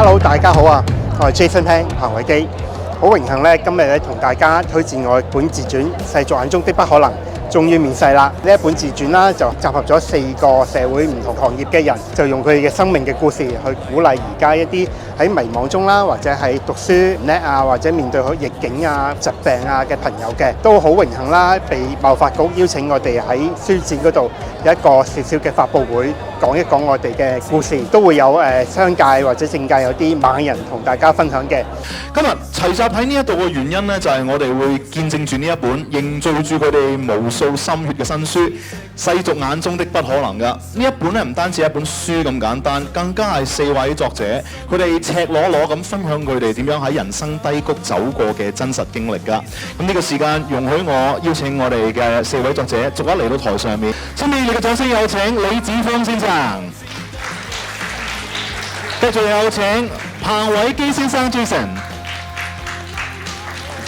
Hello， 大家好啊！我係 Jason Pan 彭偉基，好榮幸咧，今日咧同大家推薦我本自傳《世俗眼中的不可能》，終於面世啦！呢一本自傳啦，就集合咗4個社會唔同行業嘅人，就用佢哋嘅生命嘅故事去鼓勵而家一啲喺迷茫中啦，或者係讀書唔叻啊，或者面對好逆境啊、疾病啊嘅朋友嘅，都好榮幸啦，被貿發局邀請我哋喺書展嗰度有一個少少嘅發佈會。講一講我哋嘅故事，都會有商界或者政界有啲猛人同大家分享嘅。今日齊集喺呢一度嘅原因呢，就係我哋會見證住呢一本凝聚住佢哋無數心血嘅新書《世俗眼中的不可能》㗎。呢一本呢，唔單止係一本書咁簡單，更加係4位作者佢哋赤裸裸咁分享佢哋點樣喺人生低谷走過嘅真實經歷㗎。咁呢個時間容許我邀請我哋嘅4位作者逐一嚟到台上面，請你嘅掌聲有請李子峰先生。繼續有請彭偉基先生 Jason，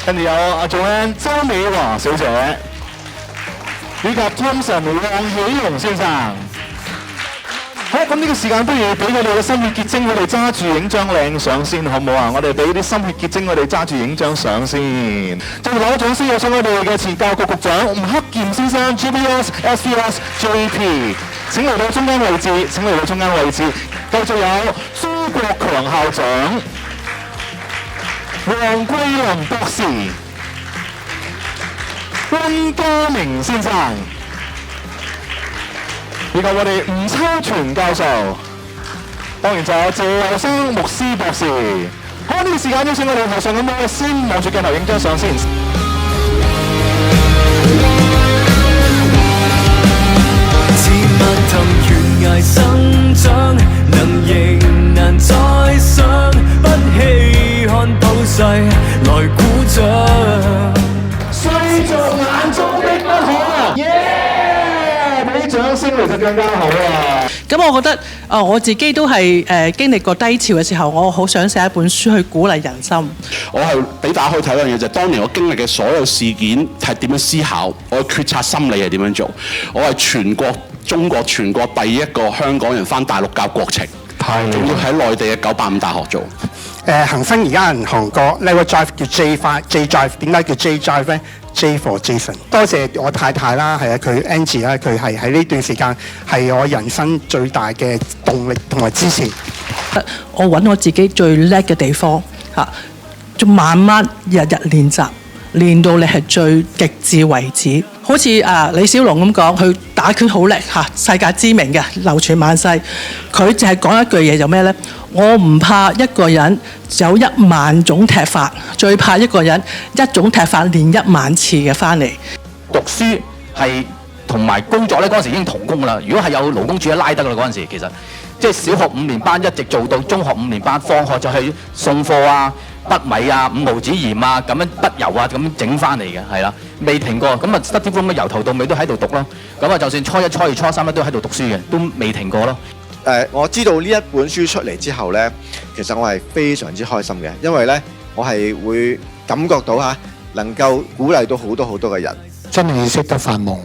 跟住有阿 Joanne 周美華小姐，以及 Thompson 黃喜龍先生。好，咁呢個時間不如俾佢哋嘅心血結晶，佢哋揸住影張靚相先，好唔好啊？我哋俾啲心血結晶，佢哋揸住影張相先。再攞掌聲有請我哋嘅前教育局局長吳克儉先生 GBS SVS JP。請嚟到中間位置，請嚟到中間位置。繼續有朱國強校長、黃桂林博士、溫家明先生，以及我哋吳秋全教授。當然就有謝友生牧師博士。好，呢個時間邀請我哋台上咁多先望住鏡頭影張相先。懸崖生長，能迎難再上，不稀罕到世來鼓掌。世俗眼中的不可能，耶！俾啲掌聲嚟就更加好啊！咁我覺得我自己都係經歷過低潮嘅時候，我好想寫一本書去鼓勵人心。我係俾大家可以睇一樣嘢，就係當年我經歷嘅所有事件係點樣思考，我嘅決策心理係點樣做。我係中國全國第一個香港人返大陸教國情，仲要喺內地嘅985大學做。恒生而家銀行個 level drive 叫 J drive， 點解叫 J drive 咧？J for Jason。多謝我太太啦，係啊，佢 Angie 啦，佢係喺呢段時間係我人生最大嘅動力同埋支持。我揾我自己最叻嘅地方嚇，仲慢慢日日練習，練到你係最極致為止。好似李小龍咁講，佢打拳好叻嚇，世界知名嘅，流傳萬世。佢淨係講一句嘢就咩呢？我唔怕一個人有1萬種踢法，最怕一個人一種踢法練1萬次嘅翻嚟。讀書係同埋工作咧，嗰陣時已經同工啦。如果係有勞工處一拉得㗎啦，嗰陣時其實即係小學5年班一直做到中學5年班，放學就去送貨啊、筆米啊、5毫子鹽啊、咁樣筆油啊咁樣整翻嚟嘅，係啦，未停過。咁啊，study from由頭到尾都喺度讀咯。咁啊，就算初1、初2、初3咧都喺度讀書嘅，都未停過咯。我知道呢一本書出嚟之後呢，其實我係非常之開心嘅，因為呢，我係會感覺到能夠鼓勵到好多嘅人。真係要識得發夢，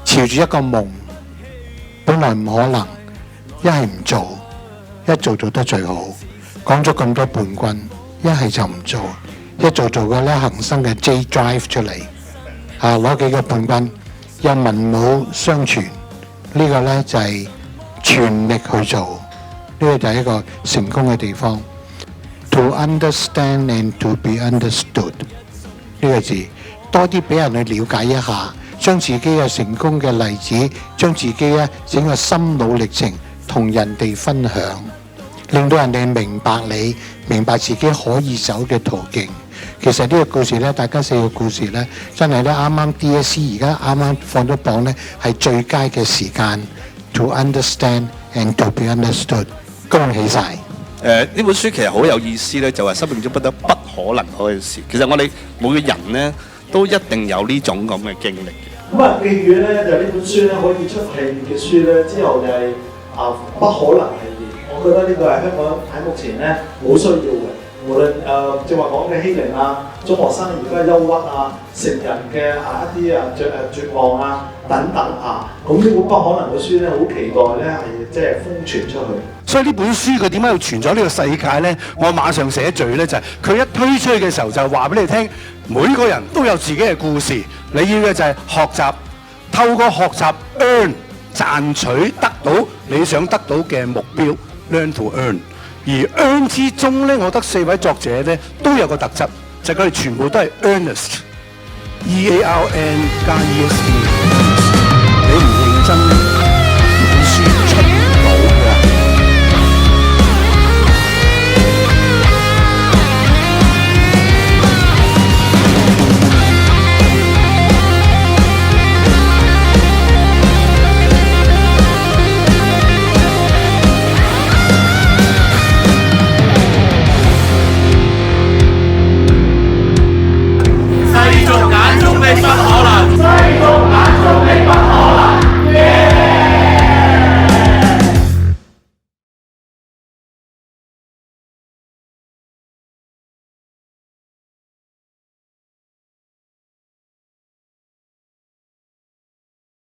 朝住一個夢，本來唔可能，一係唔做，一做做得最好。講咗咁多叛軍，一係就唔做，一做個咧恒生嘅 J Drive 出嚟，攞幾個叛軍，有文武雙全，呢個呢就係全力去做，呢個就係一個成功嘅地方。To understand and to be understood 呢個字，多啲俾人去了解一下，將自己嘅成功嘅例子，將自己咧整個心路歷程同人哋分享，令到人哋明白你，明白自己可以走嘅途徑。其實呢個故事呢，大家4個故事呢，真係咧啱啱 DSE 而家啱啱放咗榜呢，係最佳嘅時間。To understand and to be understood， 恭喜晒！呢本書其實好有意思咧，就係生命中不得不可能嗰件事。其實我哋每個人咧都一定有呢種咁嘅經歷嘅。咁啊，記住咧就呢本書咧可以出系列嘅書咧，之後就係不可能系列。我覺得呢個係香港喺目前咧好需要嘅。無論正話講嘅欺凌啊，中學生而家憂鬱啊，成人嘅一啲絕望啊，等等啊。咁呢本不可能嘅書咧，好期待咧係即係瘋傳出去。所以呢本書佢點解要傳咗呢個世界呢？我馬上寫序呢，就係佢一推出去嘅時候就話俾你聽，每個人都有自己嘅故事，你要嘅就係學習，透過學習 earn 賺取得到你想得到嘅目標 ，learn to earn。而 earn 之中呢，我覺得4位作者呢都有個特質，就係佢哋全部都係 earnest，E-A-R-N 加 E-S-T。